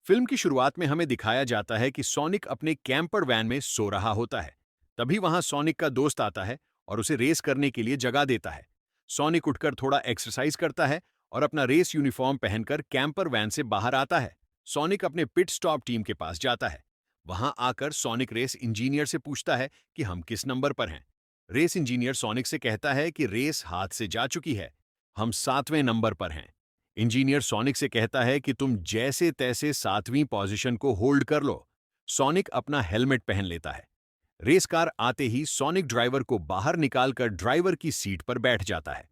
Film की शुरुआत में हमें दिखाया जाता है कि सोनिक अपने कैंपर वैन में सो रहा होता है। तभी वहां सोनिक का दोस्त आता है और उसे रेस करने के लिए जगह देता है। सोनिक उठकर थोड़ा एक्सरसाइज करता है और अपना रेस यूनिफॉर्म पहनकर कैंपर वैन से बाहर आता है। सोनिक अपने पिट स्टॉप टीम के पास जाता है। वहां आकर सोनिक रेस इंजीनियर से पूछता है कि हम किस नंबर पर हैं। रेस इंजीनियर सोनिक से कहता है कि रेस हाथ से जा चुकी है, हम 7वें नंबर पर हैं। इंजीनियर सोनिक से कहता है कि तुम जैसे तैसे 7वीं पोजीशन को होल्ड कर लो। सोनिक अपना हेलमेट पहन लेता है। रेस कार आते ही सोनिक ड्राइवर को बाहर निकालकर ड्राइवर की सीट पर बैठ जाता है।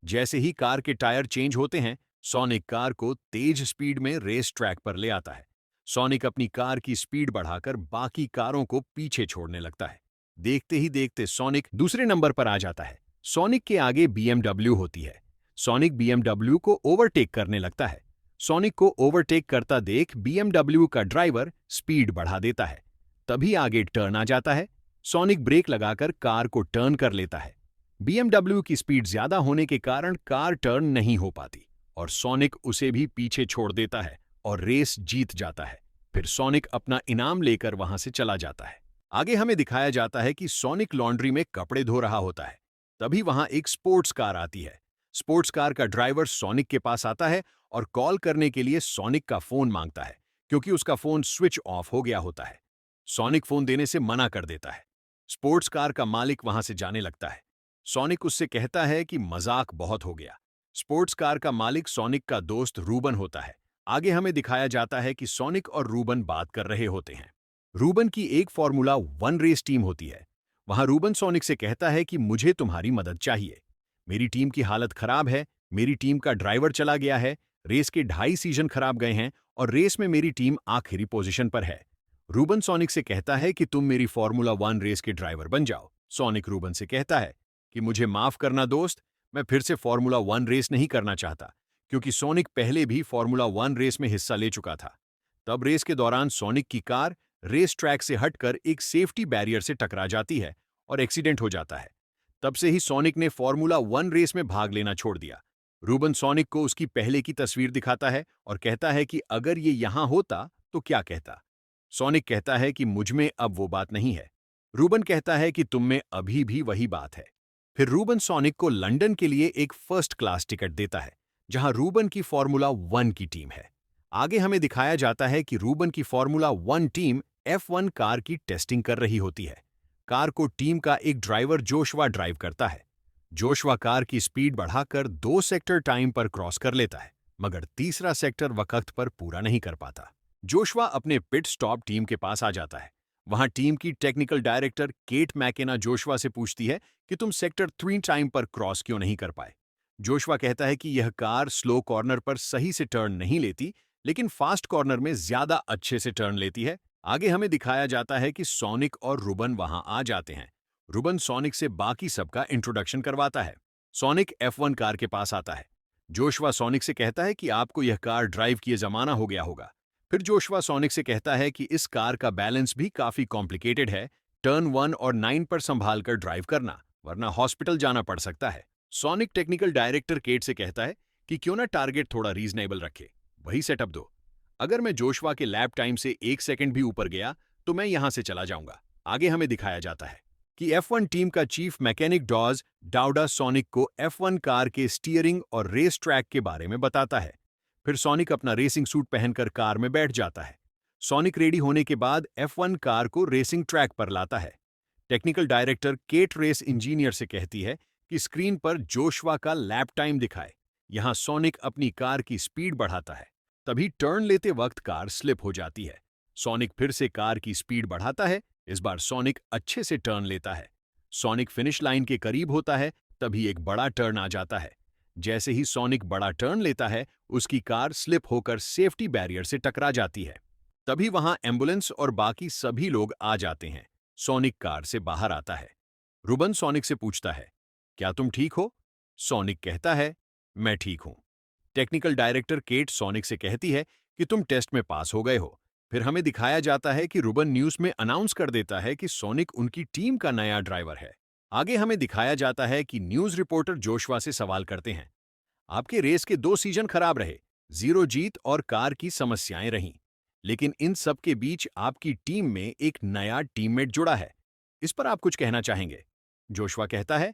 जैसे ही कार के टायर चेंज होते हैं, सोनिक कार को तेज स्पीड में रेस ट्रैक पर ले आता है। सोनिक अपनी कार की स्पीड बढ़ाकर बाकी कारों को पीछे छोड़ने लगता है। देखते ही देखते सोनिक दूसरे नंबर पर आ जाता है। सोनिक के आगे बीएमडब्ल्यू होती है। सोनिक बीएमडब्ल्यू को ओवरटेक करने लगता है। सोनिक को ओवरटेक करता देख बीएमडब्ल्यू का ड्राइवर स्पीड बढ़ा देता है। तभी आगे टर्न आ जाता है। सोनिक ब्रेक लगाकर कार को टर्न कर लेता है। बीएमडब्ल्यू की स्पीड ज्यादा होने के कारण कार टर्न नहीं हो पाती और सोनिक उसे भी पीछे छोड़ देता है और रेस जीत जाता है। फिर सोनिक अपना इनाम लेकर वहां से चला जाता है। आगे हमें दिखाया जाता है कि सोनिक लॉन्ड्री में कपड़े धो रहा होता है। तभी वहां एक स्पोर्ट्स कार आती है। स्पोर्ट्स कार का ड्राइवर सोनिक के पास आता है और कॉल करने के लिए सोनिक का फोन मांगता है, क्योंकि उसका फोन स्विच ऑफ हो गया होता है। सोनिक फोन देने से मना कर देता है। स्पोर्ट्स कार का मालिक वहां से जाने लगता है। सोनिक उससे कहता है कि मजाक बहुत हो गया। स्पोर्ट्स कार का मालिक सोनिक का दोस्त रूबन होता है। आगे हमें दिखाया जाता है कि सोनिक और रूबन बात कर रहे होते हैं। रूबन की एक फॉर्मूला 1 रेस टीम होती है। वहां रूबन सोनिक से कहता है कि मुझे तुम्हारी मदद चाहिए। मेरी टीम की हालत खराब है, मेरी टीम का ड्राइवर चला गया है, रेस के 2.5 सीजन खराब गए हैं और रेस में मेरी टीम आखिरी पोजीशन पर है। रूबन सोनिक से कहता है कि तुम मेरी फॉर्मूला 1 रेस के ड्राइवर बन जाओ। सोनिक रूबन से कहता है कि मुझे माफ करना दोस्त, मैं फिर से फॉर्मूला 1 रेस नहीं करना चाहता, क्योंकि सोनिक पहले भी फॉर्मूला 1 रेस में हिस्सा ले चुका था। तब रेस के दौरान सोनिक की कार रेस ट्रैक से हटकर एक सेफ्टी बैरियर से टकरा जाती है और एक्सीडेंट हो जाता है। तब से ही सोनिक ने फॉर्मूला 1 रेस में भाग लेना छोड़ दिया। रूबन सोनिक को उसकी पहले की तस्वीर दिखाता है और कहता है कि अगर ये यहां होता तो क्या कहता। सोनिक कहता है कि मुझ में अब वो बात नहीं है। रूबन कहता है कि तुम में अभी भी वही बात है। फिर रूबन सोनिक को लंदन के लिए एक फर्स्ट क्लास टिकट देता है, जहां रूबन की फॉर्मूला 1 की टीम है। आगे हमें दिखाया जाता है कि रूबन की फॉर्मूला 1 टीम F1 कार की टेस्टिंग कर रही होती है। कार को टीम का एक ड्राइवर जोशवा ड्राइव करता है। जोशवा कार की स्पीड बढ़ाकर 2 सेक्टर टाइम पर क्रॉस कर लेता है, मगर तीसरा सेक्टर वक्त पर पूरा नहीं कर पाता। जोशवा अपने पिट स्टॉप टीम के पास आ जाता है। वहां टीम की technical director Kate McKenna Joshua से पूछती है कि तुम सेक्टर 3 टाइम पर क्रॉस क्यों नहीं कर पाए। जोशवा कहता है कि यह कार स्लो कॉर्नर पर सही से टर्न नहीं लेती, लेकिन फास्ट कॉर्नर में ज्यादा अच्छे से टर्न लेती है। आगे हमें दिखाया जाता है कि सोनिक और रुबन वहां आ जाते हैं। रुबन सोनिक से बाकी सबका इंट्रोडक्शन करवाता है। सोनिक F1 कार के पास आता है। जोशवा सोनिक से कहता है कि आपको यह कार ड्राइव किए जमाना हो गया होगा। फिर जोशवा सोनिक से कहता है कि इस कार का बैलेंस भी काफी कॉम्प्लिकेटेड है, टर्न 1 और 9 पर संभाल कर ड्राइव करना, वरना हॉस्पिटल जाना पड़ सकता है। सोनिक टेक्निकल डायरेक्टर केट से कहता है कि क्यों ना टारगेट थोड़ा रीजनेबल रखे, वही सेटअप दो। अगर मैं जोशवा के लैप टाइम से 1 सेकंड भी ऊपर गया तो मैं यहां से चला जाऊंगा। आगे हमें दिखाया जाता है कि F1 टीम का चीफ मैकेनिक डॉज डाउडा सोनिक को F1 कार के स्टीयरिंग और रेस ट्रैक के बारे में बताता है। फिर सोनिक अपना रेसिंग सूट पहनकर कार में बैठ जाता है। सोनिक रेडी होने के बाद F1 कार को रेसिंग ट्रैक पर लाता है। Technical director Kate race engineer से कहती है कि स्क्रीन पर जोशवा का लैप टाइम दिखाए। यहां सोनिक अपनी कार की स्पीड बढ़ाता है। तभी टर्न लेते वक्त कार स्लिप हो जाती है। सोनिक फिर से कार की स्पीड बढ़ाता है। इस बार सोनिक अच्छे से टर्न लेता है। सोनिक फिनिश लाइन के करीब होता है, तभी एक बड़ा टर्न आ जाता है। जैसे ही सोनिक बड़ा टर्न लेता है, उसकी कार स्लिप होकर सेफ्टी बैरियर से टकरा जाती है। तभी वहां एम्बुलेंस और बाकी सभी लोग आ जाते हैं। सोनिक कार से बाहर आता है। रुबन सोनिक से पूछता है, क्या तुम ठीक हो? सोनिक कहता है, मैं ठीक हूं। टेक्निकल डायरेक्टर केट सोनिक से कहती है कि तुम टेस्ट में पास हो गए हो। फिर हमें दिखाया जाता है कि रुबन न्यूज में अनाउंस कर देता है कि सोनिक उनकी टीम का नया ड्राइवर है। आगे हमें दिखाया जाता है कि न्यूज रिपोर्टर जोशवा से सवाल करते हैं, आपके रेस के 2 सीजन खराब रहे, 0 जीत और कार की समस्याएं रहीं। लेकिन इन सब के बीच आपकी टीम में एक नया टीममेट जुड़ा है। इस पर आप कुछ कहना चाहेंगे? जोशुआ कहता है,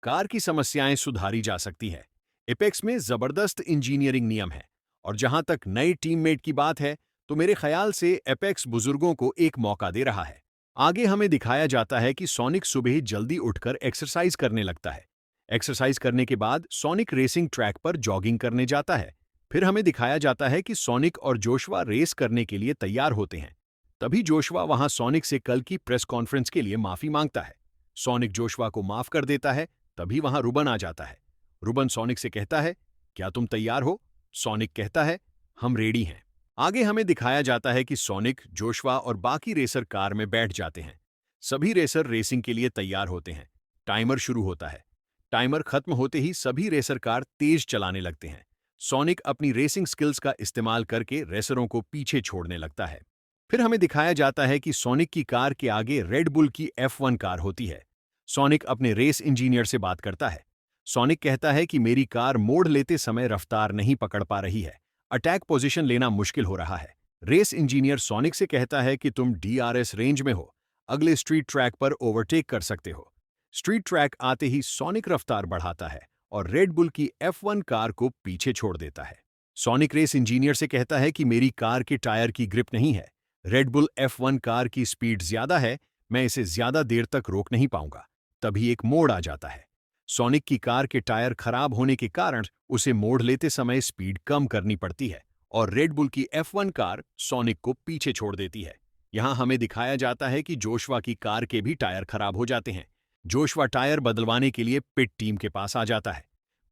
कार की समस्याएं सुधारी जा सकती है। एपेक्स में जबरदस्त इंजीनियरिंग नियम है और जहां तक नए टीममेट की बात है, तो मेरे ख्याल से एपेक्स बुजुर्गों को एक मौका दे रहा है। आगे हमें दिखाया जाता है कि सोनिक सुबह जल्दी उठकर एक्सरसाइज करने लगता है। एक्सरसाइज करने के बाद सोनिक रेसिंग ट्रैक पर जॉगिंग करने जाता है। फिर हमें दिखाया जाता है कि सोनिक और जोशुआ रेस करने के लिए तैयार होते हैं। तभी जोशुआ वहां सोनिक से कल की प्रेस कॉन्फ्रेंस के लिए माफी मांगता है। सोनिक जोशुआ को माफ कर देता है। तभी वहां रुबन आ जाता है। रुबन सोनिक से कहता है, क्या तुम तैयार हो? सोनिक कहता है, हम रेडी हैं। आगे हमें दिखाया जाता है कि सोनिक, जोशुआ और बाकी रेसर कार में बैठ जाते हैं। सभी रेसर रेसिंग के लिए तैयार होते हैं। टाइमर शुरू होता है। टाइमर खत्म होते ही सभी रेसर कार तेज चलाने लगते हैं। सोनिक अपनी रेसिंग स्किल्स का इस्तेमाल करके रेसरों को पीछे छोड़ने लगता है। फिर हमें दिखाया जाता है कि सोनिक की कार के आगे रेड बुल की F1 कार होती है। सोनिक अपने रेस इंजीनियर से बात करता है। सोनिक कहता है कि मेरी कार मोड़ लेते समय रफ्तार नहीं पकड़ पा रही है। अटैक पोजीशन लेना मुश्किल हो रहा है। रेस इंजीनियर सोनिक से कहता है कि तुम DRS रेंज में हो, अगले स्ट्रीट ट्रैक पर ओवरटेक कर सकते हो। स्ट्रीट ट्रैक आते ही सोनिक रफ्तार बढ़ाता है और रेड बुल की F1 कार को पीछे छोड़ देता है। सोनिक रेस इंजीनियर से कहता है कि मेरी कार के टायर की ग्रिप नहीं है। रेड बुल F1 कार की स्पीड ज्यादा है, मैं इसे ज्यादा देर तक रोक नहीं पाऊंगा। तभी एक मोड़ आ जाता है। सोनिक की कार के टायर खराब होने के कारण उसे मोड़ लेते समय स्पीड कम करनी पड़ती है और रेड बुल की F1 कार सोनिक को पीछे छोड़ देती है। यहां हमें दिखाया जाता है कि जोशुआ की कार के भी टायर खराब हो जाते हैं। जोशुआ टायर बदलवाने के लिए पिट टीम के पास आ जाता है।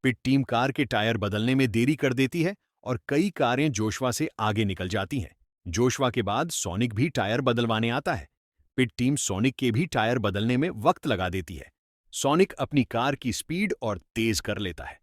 पिट टीम कार के टायर बदलने में देरी कर देती है और कई कारें जोशुआ से आगे निकल जाती हैं। जोशुआ के बाद सोनिक भी टायर बदलवाने आता है। पिट टीम सोनिक के भी टायर बदलने में वक्त लगा देती है। सोनिक अपनी कार की स्पीड और तेज कर लेता है।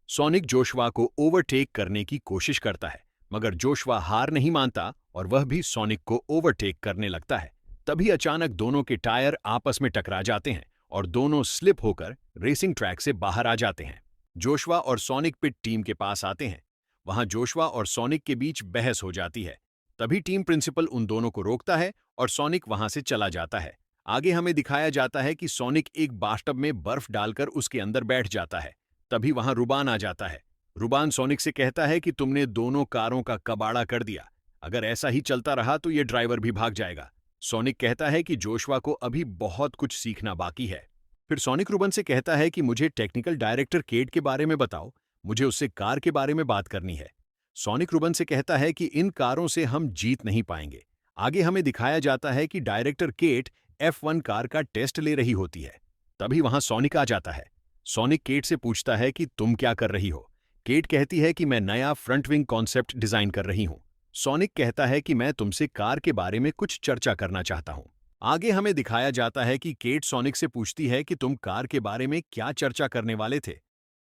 सोनिक जोशुआ को ओवरटेक करने की कोशिश करता है, मगर जोशुआ हार नहीं मानता और वह भी सोनिक को ओवरटेक करने लगता है। तभी अचानक दोनों के टायर आपस में टकरा जाते हैं और दोनों स्लिप होकर रेसिंग ट्रैक से बाहर आ जाते हैं। जोशुआ और सोनिक पिट टीम के पास आते हैं। वहां जोशुआ और सोनिक के बीच बहस हो जाती है। तभी टीम प्रिंसिपल उन दोनों को रोकता है और सोनिक वहां से चला जाता है। आगे हमें दिखाया जाता है कि सोनिक एक बाथटब में बर्फ डालकर उसके अंदर बैठ जाता है। तभी वहां रुबान आ जाता है। रुबान सोनिक से कहता है कि तुमने दोनों कारों का कबाड़ा कर दिया। अगर ऐसा ही चलता रहा तो ये ड्राइवर भी भाग जाएगा। सोनिक कहता है कि जोशुआ को अभी बहुत कुछ सीखना बाकी है। फिर सोनिक रुबन से कहता है कि मुझे टेक्निकल डायरेक्टर केट के बारे में बताओ, मुझे उससे कार के बारे में बात करनी है। सोनिक रुबन से कहता है कि इन कारों से हम जीत नहीं पाएंगे। आगे हमें दिखाया जाता है कि डायरेक्टर केट F1 कार का टेस्ट ले रही होती है। तभी वहां सोनिक आ जाता है। सोनिक केट से पूछता है कि तुम क्या कर रही हो। केट कहती है कि मैं नया फ्रंट विंग कॉन्सेप्ट डिजाइन कर रही हूं। सोनिक कहता है कि मैं तुमसे कार के बारे में कुछ चर्चा करना चाहता हूं। आगे हमें दिखाया जाता है कि केट सोनिक से पूछती है कि तुम कार के बारे में क्या चर्चा करने वाले थे।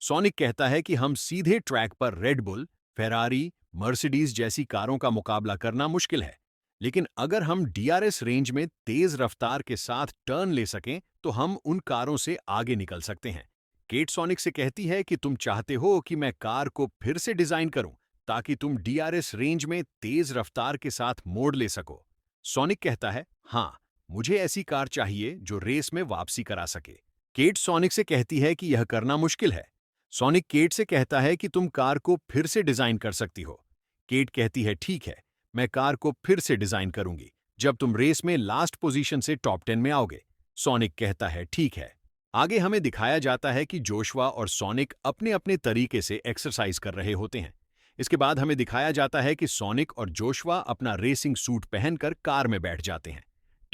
सोनिक कहता है कि हम सीधे ट्रैक पर रेड बुल, फेरारी, मर्सिडीज जैसी कारों का मुकाबला करना मुश्किल है, लेकिन अगर हम DRS रेंज में तेज रफ्तार के साथ टर्न ले सकें तो हम उन कारों से आगे निकल सकते हैं। केट सोनिक से कहती है कि तुम चाहते हो कि मैं कार को फिर से डिजाइन करूं ताकि तुम DRS रेंज में तेज रफ्तार के साथ मोड़ ले सको। सोनिक कहता है, हाँ, मुझे ऐसी कार चाहिए जो रेस में वापसी करा सके। केट सोनिक से कहती है कि यह करना मुश्किल है। सोनिक केट से कहता है कि तुम कार को फिर से डिजाइन कर सकती हो। केट कहती है, ठीक है, मैं कार को फिर से डिजाइन करूंगी जब तुम रेस में लास्ट पोजीशन से टॉप 10 में आओगे। सोनिक कहता है, ठीक है। आगे हमें दिखाया जाता है कि जोशुआ और सोनिक अपने अपने तरीके से एक्सरसाइज कर रहे होते हैं। इसके बाद हमें दिखाया जाता है कि सोनिक और जोशुआ अपना रेसिंग सूट पहनकर कार में बैठ जाते हैं।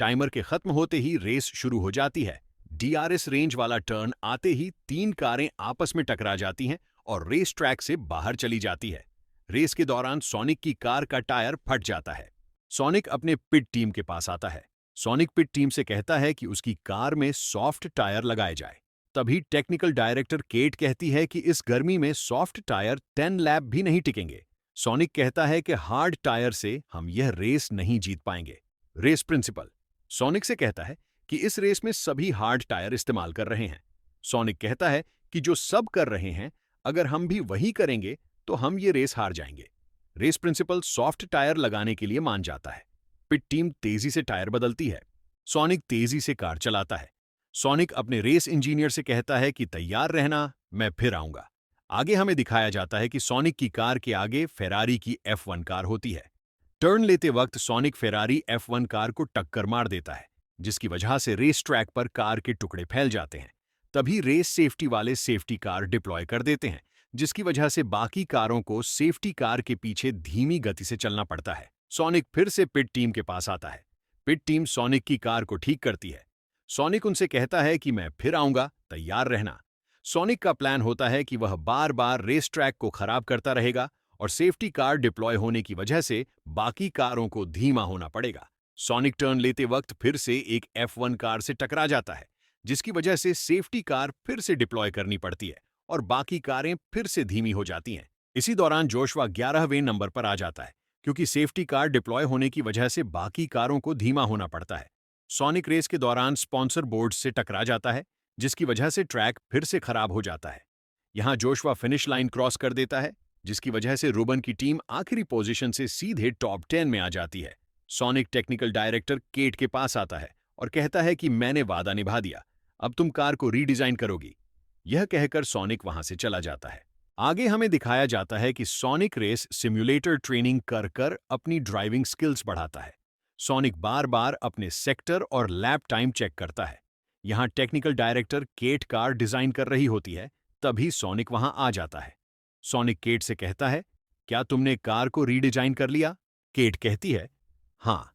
टाइमर के खत्म होते ही रेस शुरू हो जाती है। DRS रेंज वाला टर्न आते ही 3 कारें आपस में टकरा जाती हैं और रेस ट्रैक से बाहर चली जाती है। रेस के दौरान सोनिक की कार का टायर फट जाता है। सोनिक अपने पिट टीम के पास आता है। सोनिक पिट टीम से कहता है कि उसकी कार में सॉफ्ट टायर लगाए जाए। तभी टेक्निकल डायरेक्टर केट कहती है कि इस गर्मी में सॉफ्ट टायर 10 लैप भी नहीं टिकेंगे। सोनिक कहता है कि हार्ड टायर से हम यह रेस नहीं जीत पाएंगे। रेस प्रिंसिपल सोनिक से कहता है कि इस रेस में सभी हार्ड टायर इस्तेमाल कर रहे हैं। सोनिक कहता है कि जो सब कर रहे हैं, अगर हम भी वही करेंगे तो हम ये रेस हार जाएंगे। रेस प्रिंसिपल सॉफ्ट टायर लगाने के लिए मान जाता है। पिट टीम तेजी से टायर बदलती है। सोनिक तेजी से कार चलाता है। सोनिक अपने रेस इंजीनियर से कहता है कि तैयार रहना, मैं फिर आऊंगा। आगे हमें दिखाया जाता है कि सोनिक की कार के आगे फेरारी की F1 कार होती है। टर्न लेते वक्त सोनिक फेरारी F1 कार को टक्कर मार देता है, जिसकी वजह से रेस ट्रैक पर कार के टुकड़े फैल जाते हैं। तभी रेस सेफ्टी वाले सेफ्टी कार डिप्लॉय कर देते हैं, जिसकी वजह से बाकी कारों को सेफ्टी कार के पीछे धीमी गति से चलना पड़ता है। सोनिक फिर से पिट टीम के पास आता है। पिट टीम सोनिक की कार को ठीक करती है। सोनिक उनसे कहता है कि मैं फिर आऊंगा, तैयार रहना। सोनिक का प्लान होता है कि वह बार बार रेस ट्रैक को खराब करता रहेगा और सेफ्टी कार डिप्लॉय होने की वजह से बाकी कारों को धीमा होना पड़ेगा। सोनिक टर्न लेते वक्त फिर से एक F1 कार से टकरा जाता है, जिसकी वजह से सेफ्टी कार फिर से डिप्लॉय करनी पड़ती है और बाकी कारें फिर से धीमी हो जाती हैं। इसी दौरान जोशुआ 11वें नंबर पर आ जाता है, क्योंकि सेफ्टी कार डिप्लॉय होने की वजह से बाकी कारों को धीमा होना पड़ता है। सोनिक रेस के दौरान स्पॉन्सर बोर्ड से टकरा जाता है, जिसकी वजह से ट्रैक फिर से खराब हो जाता है। यहां जोशुआ फिनिश लाइन क्रॉस कर देता है, जिसकी वजह से रूबन की टीम आखिरी पोजीशन से सीधे टॉप 10 में आ जाती है। सोनिक टेक्निकल डायरेक्टर केट के पास आता है और कहता है कि मैंने वादा निभा दिया, अब तुम कार को रीडिजाइन करोगी। यह कहकर सोनिक वहां से चला जाता है। आगे हमें दिखाया जाता है कि सोनिक रेस सिम्युलेटर ट्रेनिंग कर कर अपनी ड्राइविंग स्किल्स बढ़ाता है। सोनिक बार बार अपने सेक्टर और लैप टाइम चेक करता है। यहां technical director Kate car design कर रही होती है, तभी सोनिक वहां आ जाता है। सोनिक केट से कहता है, क्या तुमने कार को रीडिजाइन कर लिया? केट कहती है, हाँ।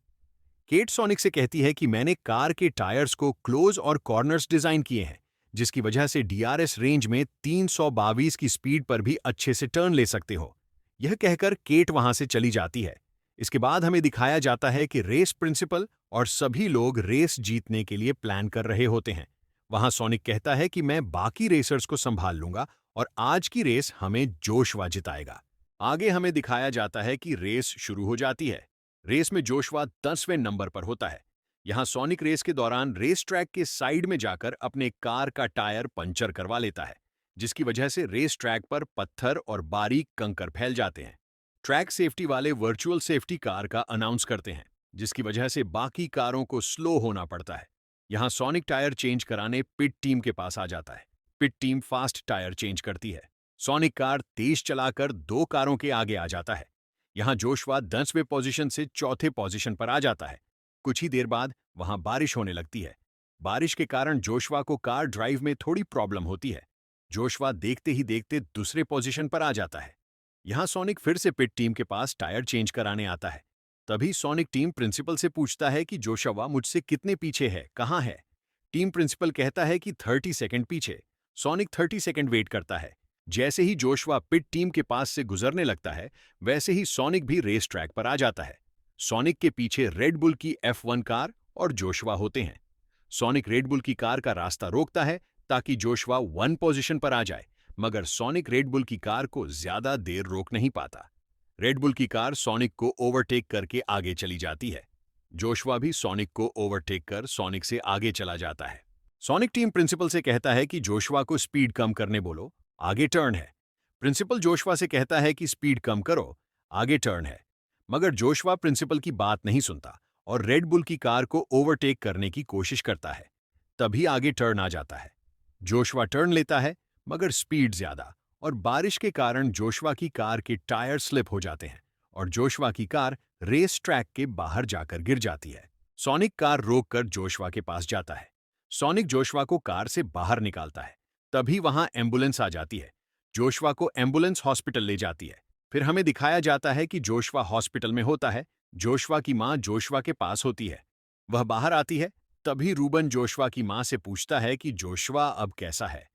केट सोनिक से कहती है कि मैंने कार के टायर्स को क्लोज और कॉर्नर्स डिजाइन किए हैं, जिसकी वजह से DRS रेंज में 322 की स्पीड पर भी अच्छे से टर्न ले सकते हो। यह कहकर केट वहां से चली जाती है। इसके बाद हमें दिखाया जाता है कि रेस प्रिंसिपल और सभी लोग रेस जीतने के लिए प्लान कर रहे होते हैं। वहां सोनिक कहता है कि मैं बाकी रेसर्स को संभाल लूंगा और आज की रेस हमें जोशुआ जिताएगा। आगे हमें दिखाया जाता है कि रेस शुरू हो जाती है। रेस में जोशुआ 10वें नंबर पर होता है। यहां सोनिक रेस के दौरान रेस ट्रैक के साइड में जाकर अपने कार का टायर पंचर करवा लेता है, जिसकी वजह से रेस ट्रैक पर पत्थर और बारीक कंकर फैल जाते हैं। ट्रैक सेफ्टी वाले वर्चुअल सेफ्टी कार का अनाउंस करते हैं, जिसकी वजह से बाकी कारों को स्लो होना पड़ता है। यहां सोनिक टायर चेंज कराने पिट टीम के पास आ जाता है। पिट टीम फास्ट टायर चेंज करती है। सोनिक कार तेज चलाकर 2 कारों के आगे आ जाता है। यहां जोशुआ 10वें पोजीशन से चौथे पोजीशन पर आ जाता है। कुछ ही देर बाद वहां बारिश होने लगती है। बारिश के कारण जोशुआ को कार ड्राइव में थोड़ी प्रॉब्लम होती है। जोशुआ देखते ही देखते दूसरे पोजीशन पर आ जाता है। यहां सोनिक फिर से पिट टीम के पास टायर चेंज कराने आता है। तभी सोनिक टीम प्रिंसिपल से पूछता है कि जोशुआ मुझसे कितने पीछे है, कहां है? टीम प्रिंसिपल कहता है कि 30 सेकंड पीछे। सोनिक 30 सेकंड वेट करता है। जैसे ही जोशुआ पिट टीम के पास से गुजरने लगता है, वैसे ही सोनिक भी रेस ट्रैक पर आ जाता है। सोनिक के पीछे रेड बुल की F1 कार और जोशुआ होते हैं। सोनिक रेड बुल की कार का रास्ता रोकता है ताकि जोशुआ 1 पोजीशन पर आ जाए, मगर सोनिक रेड बुल की कार को ज्यादा देर रोक नहीं पाता। रेड बुल की कार सोनिक को ओवरटेक करके आगे चली जाती है। जोशुआ भी सोनिक को ओवरटेक कर सोनिक से आगे चला जाता है। सोनिक टीम प्रिंसिपल से कहता है कि जोशुआ को स्पीड कम करने बोलो, आगे टर्न है। प्रिंसिपल जोशुआ से कहता है कि स्पीड कम करो, आगे टर्न है। मगर जोशुआ प्रिंसिपल की बात नहीं सुनता और रेड बुल की कार को ओवरटेक करने की कोशिश करता है। तभी आगे टर्न आ जाता है। जोशुआ टर्न लेता है, मगर स्पीड ज्यादा और बारिश के कारण जोशुआ की कार के टायर स्लिप हो जाते हैं और जोशुआ की कार रेस ट्रैक के बाहर जाकर गिर जाती है। सोनिक कार रोककर जोशुआ के पास जाता है। सोनिक जोशुआ को कार से बाहर निकालता है। तभी वहां एम्बुलेंस आ जाती है। जोशुआ को एम्बुलेंस हॉस्पिटल ले जाती है। फिर हमें दिखाया जाता है कि जोशुआ हॉस्पिटल में होता है। जोशुआ की मां जोशुआ के पास होती है। वह बाहर आती है। तभी रूबन जोशुआ की मां से पूछता है कि जोशुआ अब कैसा है।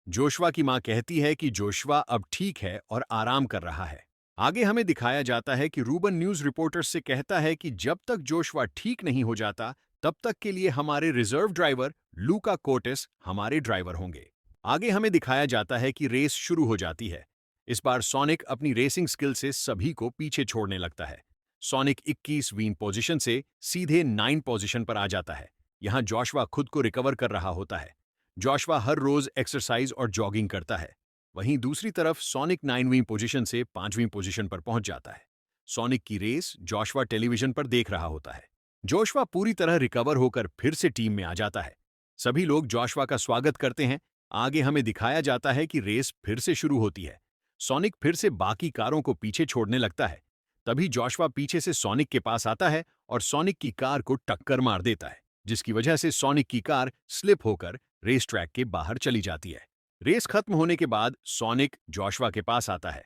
जोशुआ की मां कहती है कि जोशुआ अब ठीक है और आराम कर रहा है। आगे हमें दिखाया जाता है कि रूबन न्यूज रिपोर्टर्स से कहता है कि जब तक जोशुआ ठीक नहीं हो जाता, तब तक के लिए हमारे रिजर्व ड्राइवर लूका कोटिस हमारे ड्राइवर होंगे। आगे हमें दिखाया जाता है कि रेस शुरू हो जाती है। इस बार सोनिक अपनी रेसिंग स्किल से सभी को पीछे छोड़ने लगता है। सोनिक 21वीं पोजीशन से सीधे 9 पोजीशन पर आ जाता है। यहां जोशुआ खुद को रिकवर कर रहा होता है। जोशुआ हर रोज एक्सरसाइज और जॉगिंग करता है। वहीं दूसरी तरफ सोनिक 9वीं पोजीशन से 5वीं पोजीशन पर पहुंच जाता है। सोनिक की रेस जोशुआ टेलीविजन पर देख रहा होता है। जोशुआ पूरी तरह रिकवर होकर फिर से टीम में आ जाता है। सभी लोग जोशुआ का स्वागत करते हैं। आगे हमें दिखाया जाता है कि रेस फिर से शुरू होती है। सोनिक फिर से बाकी कारों को पीछे छोड़ने लगता है। तभी जोशुआ पीछे से सोनिक के पास आता है और सोनिक की कार को टक्कर मार देता है, जिसकी वजह से सोनिक की कार स्लिप होकर रेस ट्रैक के बाहर चली जाती है। रेस खत्म होने के बाद सोनिक जोशुआ के पास आता है।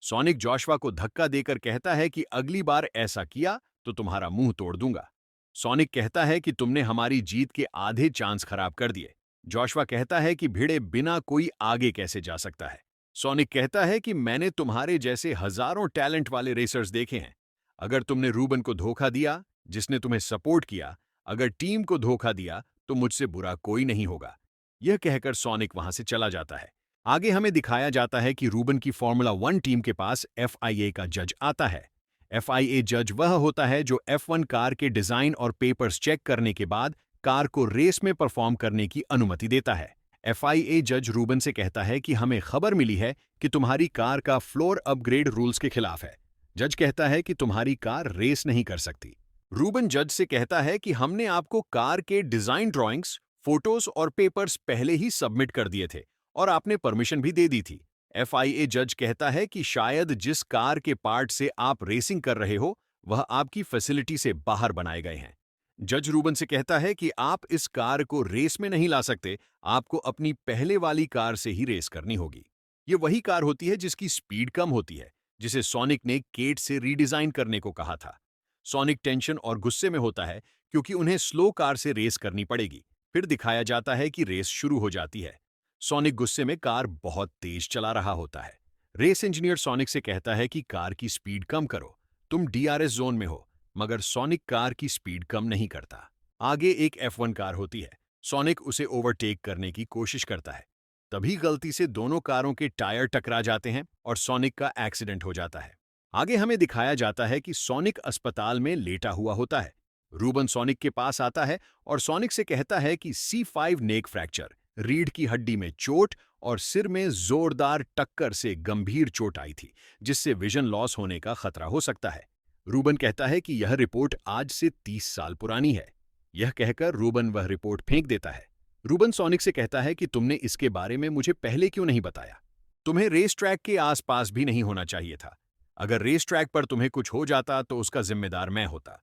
सोनिक जोशुआ को धक्का देकर कहता है कि अगली बार ऐसा किया तो तुम्हारा मुंह तोड़ दूंगा। सोनिक कहता है कि तुमने हमारी जीत के आधे चांस खराब कर दिए। जोशुआ कहता है कि भिड़े बिना कोई आगे कैसे जा सकता है। सोनिक कहता है कि मैंने तुम्हारे जैसे हजारों टैलेंट वाले रेसर्स देखे हैं। अगर तुमने रूबन को धोखा दिया, जिसने तुम्हें सपोर्ट किया, अगर टीम को धोखा दिया, तो मुझसे बुरा कोई नहीं होगा। यह कहकर सोनिक वहां से चला जाता है। आगे हमें दिखाया जाता है कि रूबन की फॉर्मूला 1 टीम के पास FIA का जज आता है। FIA जज वह होता है जो F1 कार के डिजाइन और पेपर्स चेक करने के बाद कार को रेस में परफॉर्म करने की अनुमति देता है। FIA जज रूबन से कहता है कि हमें खबर मिली है कि तुम्हारी कार का फ्लोर अपग्रेड रूल्स के खिलाफ है। जज कहता है कि तुम्हारी कार रेस नहीं कर सकती। रूबन जज से कहता है कि हमने आपको कार के डिजाइन ड्राइंग्स, फोटोज और पेपर्स पहले ही सबमिट कर दिए थे और आपने परमिशन भी दे दी थी। FIA जज कहता है कि शायद जिस कार के पार्ट से आप रेसिंग कर रहे हो वह आपकी फैसिलिटी से बाहर बनाए गए हैं। जज रूबन से कहता है कि आप इस कार को रेस में नहीं ला सकते, आपको अपनी पहले वाली कार से ही रेस करनी होगी। ये वही कार होती है जिसकी स्पीड कम होती है, जिसे सोनिक ने केट से रीडिजाइन करने को कहा था। सोनिक टेंशन और गुस्से में होता है क्योंकि उन्हें स्लो कार से रेस करनी पड़ेगी। फिर दिखाया जाता है कि रेस शुरू हो जाती है। सोनिक गुस्से में कार बहुत तेज चला रहा होता है। रेस इंजीनियर सोनिक से कहता है कि कार की स्पीड कम करो, तुम DRS जोन में हो, मगर सोनिक कार की स्पीड कम नहीं करता। आगे एक F1 कार होती है। सोनिक उसे ओवरटेक करने की कोशिश करता है। तभी गलती से दोनों कारों के टायर टकरा जाते हैं और सोनिक का एक्सीडेंट हो जाता है। आगे हमें दिखाया जाता है कि सोनिक अस्पताल में लेटा हुआ होता है। रूबन सोनिक के पास आता है और सोनिक से कहता है कि C5 नेक फ्रैक्चर, रीढ़ की हड्डी में चोट और सिर में जोरदार टक्कर से गंभीर चोट आई थी, जिससे विजन लॉस होने का खतरा हो सकता है। रूबन कहता है कि यह रिपोर्ट आज से 30 साल पुरानी है। यह कहकर रूबन वह रिपोर्ट फेंक देता है। रूबन सोनिक से कहता है कि तुमने इसके बारे में मुझे पहले क्यों नहीं बताया? तुम्हें रेस ट्रैक के आसपास भी नहीं होना चाहिए था। अगर रेस ट्रैक पर तुम्हें कुछ हो जाता तो उसका जिम्मेदार मैं होता।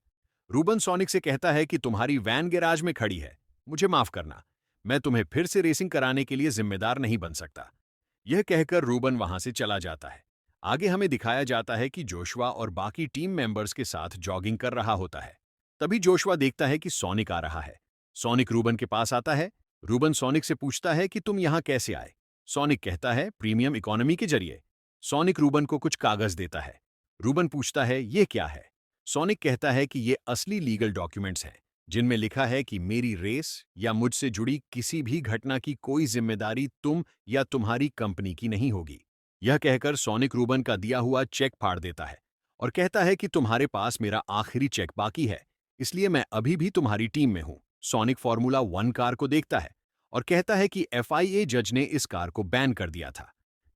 रूबन सोनिक से कहता है कि तुम्हारी वैन गैराज में खड़ी है, मुझे माफ करना, मैं तुम्हें फिर से रेसिंग कराने के लिए जिम्मेदार नहीं बन सकता। यह कहकर रूबन वहां से चला जाता है। आगे हमें दिखाया जाता है कि जोशुआ और बाकी टीम मेंबर्स के साथ जॉगिंग कर रहा होता है। तभी जोशुआ देखता है कि सोनिक आ रहा है। सोनिक रूबन के पास आता है। रूबन सोनिक से पूछता है कि तुम यहां कैसे आए? सोनिक कहता है प्रीमियम इकोनॉमी के जरिए। सोनिक रूबन को कुछ कागज देता है। रूबन पूछता है ये क्या है? सोनिक कहता है कि ये असली लीगल डॉक्यूमेंट्स हैं, जिनमें लिखा है कि मेरी रेस या मुझसे जुड़ी किसी भी घटना की कोई जिम्मेदारी तुम या तुम्हारी कंपनी की नहीं होगी। यह कहकर सोनिक रूबन का दिया हुआ चेक फाड़ देता है और कहता है कि तुम्हारे पास मेरा आखिरी चेक बाकी है, इसलिए मैं अभी भी तुम्हारी टीम में हूं। सोनिक फॉर्मूला 1 कार को देखता है और कहता है कि FIA जज ने इस कार को बैन कर दिया था।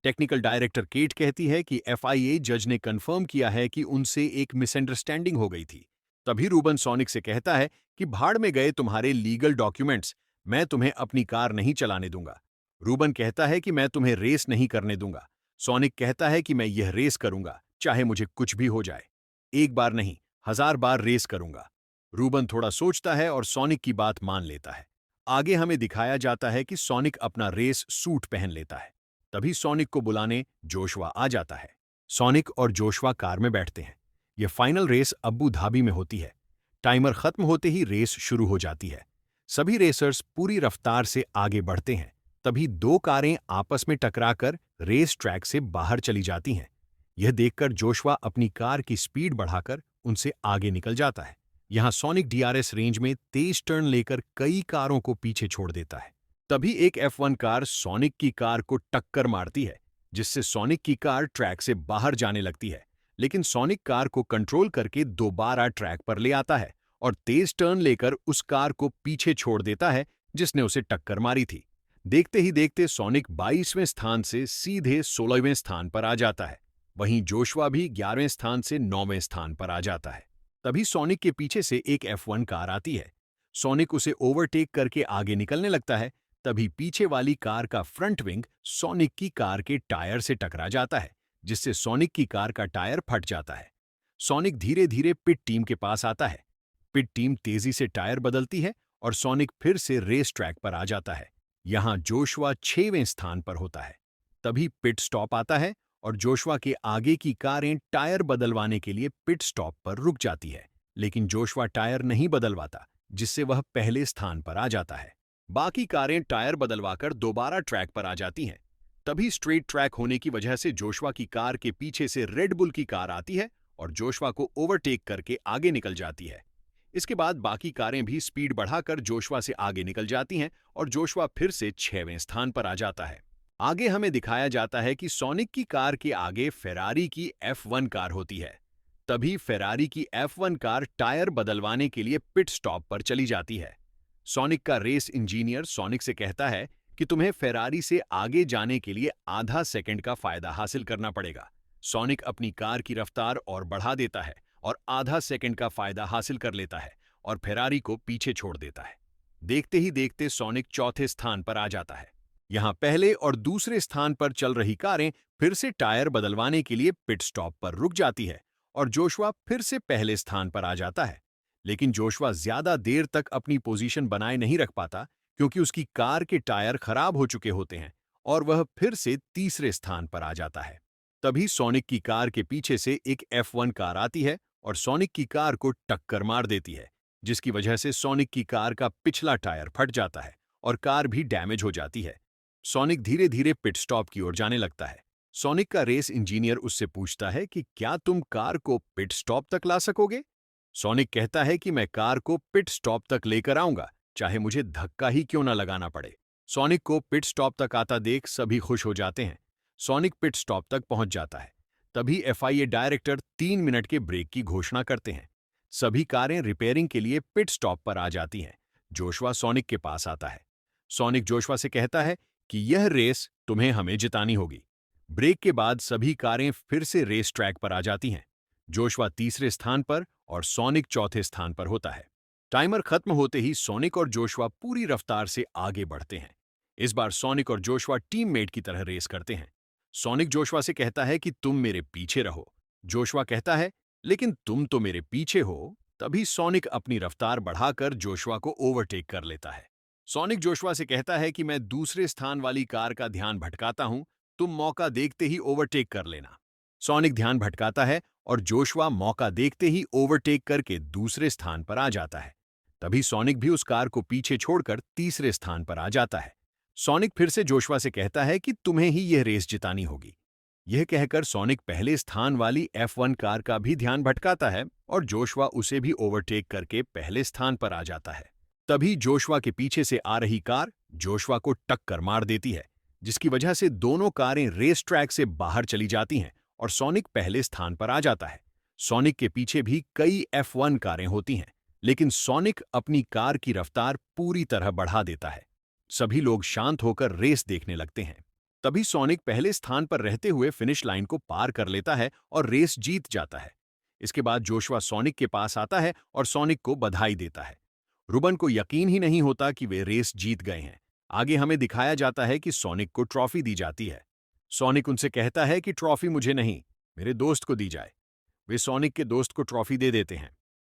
टेक्निकल डायरेक्टर केट कहती है कि FIA जज ने कंफर्म किया है कि उनसे एक मिसअंडरस्टैंडिंग हो गई थी। तभी रूबन सोनिक से कहता है कि भाड़ में गए तुम्हारे लीगल डॉक्यूमेंट्स, मैं तुम्हें अपनी कार नहीं चलाने दूंगा। रूबन कहता है कि मैं तुम्हें रेस नहीं करने दूंगा। सोनिक कहता है कि मैं यह रेस करूंगा, चाहे मुझे कुछ भी हो जाए। एक बार नहीं, 1000 बार रेस करूंगा। रूबन थोड़ा सोचता है और सोनिक की बात मान लेता है। आगे हमें दिखाया जाता है कि सोनिक अपना रेस सूट पहन लेता है। तभी सोनिक को बुलाने जोशुआ आ जाता है। सोनिक और जोशुआ कार में बैठते हैं। यह फाइनल रेस अबू धाबी में होती है। टाइमर खत्म होते ही रेस शुरू हो जाती है। सभी रेसर्स पूरी रफ्तार से आगे बढ़ते हैं। तभी दो कारें आपस में टकराकर रेस ट्रैक से बाहर चली जाती हैं। यह देखकर जोशुआ अपनी कार की स्पीड बढ़ाकर उनसे आगे निकल जाता है। यहां सोनिक DRS रेंज में तेज टर्न लेकर कई कारों को पीछे छोड़ देता है। तभी एक F1 कार सोनिक की कार को टक्कर मारती है, जिससे सोनिक की कार ट्रैक से बाहर जाने लगती है। लेकिन सोनिक कार को कंट्रोल करके दोबारा ट्रैक पर ले आता है और तेज टर्न लेकर उस कार को पीछे छोड़ देता है जिसने उसे टक्कर मारी थी। देखते ही देखते सोनिक 22वें स्थान से सीधे 16वें स्थान पर आ जाता है। वहीं जोशुआ भी 11वें स्थान से 9वें स्थान पर आ जाता है। तभी सोनिक के पीछे से एक F1 कार आती है। सोनिक उसे ओवरटेक करके आगे निकलने लगता है। तभी पीछे वाली कार का फ्रंट विंग सोनिक की कार के टायर से टकरा जाता है, जिससे सोनिक की कार का टायर फट जाता है। सोनिक धीरे धीरे पिट टीम के पास आता है। पिट टीम तेजी से टायर बदलती है और सोनिक फिर से रेस ट्रैक पर आ जाता है। यहां जोशुआ 6वें स्थान पर होता है। तभी पिट स्टॉप आता है और जोशुआ के आगे की कारें टायर बदलवाने के लिए पिट स्टॉप पर रुक जाती है, लेकिन जोशुआ टायर नहीं बदलवाता, जिससे वह पहले स्थान पर आ जाता है। बाकी कारें टायर बदलवाकर दोबारा ट्रैक पर आ जाती हैं। तभी स्ट्रेट ट्रैक होने की वजह से जोशुआ की कार के पीछे से रेड बुल की कार आती है और जोशुआ को ओवरटेक करके आगे निकल जाती है। इसके बाद बाकी कारें भी स्पीड बढ़ाकर जोशुआ से आगे निकल जाती हैं और जोशुआ फिर से 6वें स्थान पर आ जाता है। आगे हमें दिखाया जाता है कि सोनिक की कार के आगे फेरारी की F1 कार होती है। तभी फेरारी की F1 कार टायर बदलवाने के लिए पिट स्टॉप पर चली जाती है। सोनिक का रेस इंजीनियर सोनिक से कहता है कि तुम्हें फेरारी से आगे जाने के लिए आधा सेकंड का फायदा हासिल करना पड़ेगा। सोनिक अपनी कार की रफ्तार और बढ़ा देता है और आधा सेकंड का फायदा हासिल कर लेता है और फेरारी को पीछे छोड़ देता है। देखते ही देखते सोनिक चौथे स्थान पर आ जाता है। यहाँ पहले और दूसरे स्थान पर चल रही कारें फिर से टायर बदलवाने के लिए पिट स्टॉप पर रुक जाती है और जोशुआ फिर से पहले स्थान पर आ जाता है। लेकिन जोशुआ ज्यादा देर तक अपनी पोजीशन बनाए नहीं रख पाता, क्योंकि उसकी कार के टायर खराब हो चुके होते हैं और वह फिर से तीसरे स्थान पर आ जाता है। तभी सोनिक की कार के पीछे से एक F1 कार आती है और सोनिक की कार को टक्कर मार देती है, जिसकी वजह से सोनिक की कार का पिछला टायर फट जाता है और कार भी डैमेज हो जाती है। सोनिक धीरे धीरे पिट स्टॉप की ओर जाने लगता है। सोनिक का रेस इंजीनियर उससे पूछता है कि क्या तुम कार को पिट स्टॉप तक ला सकोगे? सोनिक कहता है कि मैं कार को पिट स्टॉप तक लेकर आऊंगा, चाहे मुझे धक्का ही क्यों न लगाना पड़े। सोनिक को पिट स्टॉप तक आता देख सभी खुश हो जाते हैं। सोनिक पिट स्टॉप तक पहुंच जाता है। तभी FIA डायरेक्टर 3 मिनट के ब्रेक की घोषणा करते हैं। सभी कारें रिपेयरिंग के लिए पिट स्टॉप पर आ जाती हैं। जोशुआ सोनिक के पास आता है। सोनिक जोशुआ से कहता है कि यह रेस तुम्हें हमें जितानी होगी। ब्रेक के बाद सभी कारें फिर से रेस ट्रैक पर आ जाती हैं। जोशुआ तीसरे स्थान पर और सोनिक चौथे स्थान पर होता है। टाइमर खत्म होते ही सोनिक और जोशुआ पूरी रफ्तार से आगे बढ़ते हैं। इस बार सोनिक और जोशुआ टीममेट की तरह रेस करते हैं। सोनिक जोशुआ से कहता है कि तुम मेरे पीछे रहो। जोशुआ कहता है, लेकिन तुम तो मेरे पीछे हो। तभी सोनिक अपनी रफ्तार बढ़ाकर जोशुआ को ओवरटेक कर लेता है। सोनिक जोशुआ से कहता है कि मैं दूसरे स्थान वाली कार का ध्यान भटकाता हूं, तुम मौका देखते ही ओवरटेक कर लेना। सोनिक ध्यान भटकाता है और जोशुआ मौका देखते ही ओवरटेक करके दूसरे स्थान पर आ जाता है। तभी सोनिक भी उस कार को पीछे छोड़कर तीसरे स्थान पर आ जाता है। सोनिक फिर से जोशुआ से कहता है कि तुम्हें ही यह रेस जितानी होगी। यह कहकर सोनिक पहले स्थान वाली F1 कार का भी ध्यान भटकाता है और जोशुआ उसे भी ओवरटेक करके पहले स्थान पर आ जाता है। तभी जोशुआ के पीछे से आ रही कार जोशुआ को टक्कर मार देती है, जिसकी वजह से दोनों कारें रेस ट्रैक से बाहर चली जाती हैं और सोनिक पहले स्थान पर आ जाता है। सोनिक के पीछे भी कई F1 कारें होती हैं, लेकिन सोनिक अपनी कार की रफ्तार पूरी तरह बढ़ा देता है। सभी लोग शांत होकर रेस देखने लगते हैं। तभी सोनिक पहले स्थान पर रहते हुए फिनिश लाइन को पार कर लेता है और रेस जीत जाता है। इसके बाद जोशुआ सोनिक के पास आता है और सोनिक को बधाई देता है। रुबन को यकीन ही नहीं होता कि वे रेस जीत गए हैं। आगे हमें दिखाया जाता है कि सोनिक को ट्रॉफी दी जाती है। सोनिक उनसे कहता है कि ट्रॉफी मुझे नहीं, मेरे दोस्त को दी जाए। वे सोनिक के दोस्त को ट्रॉफी दे देते हैं।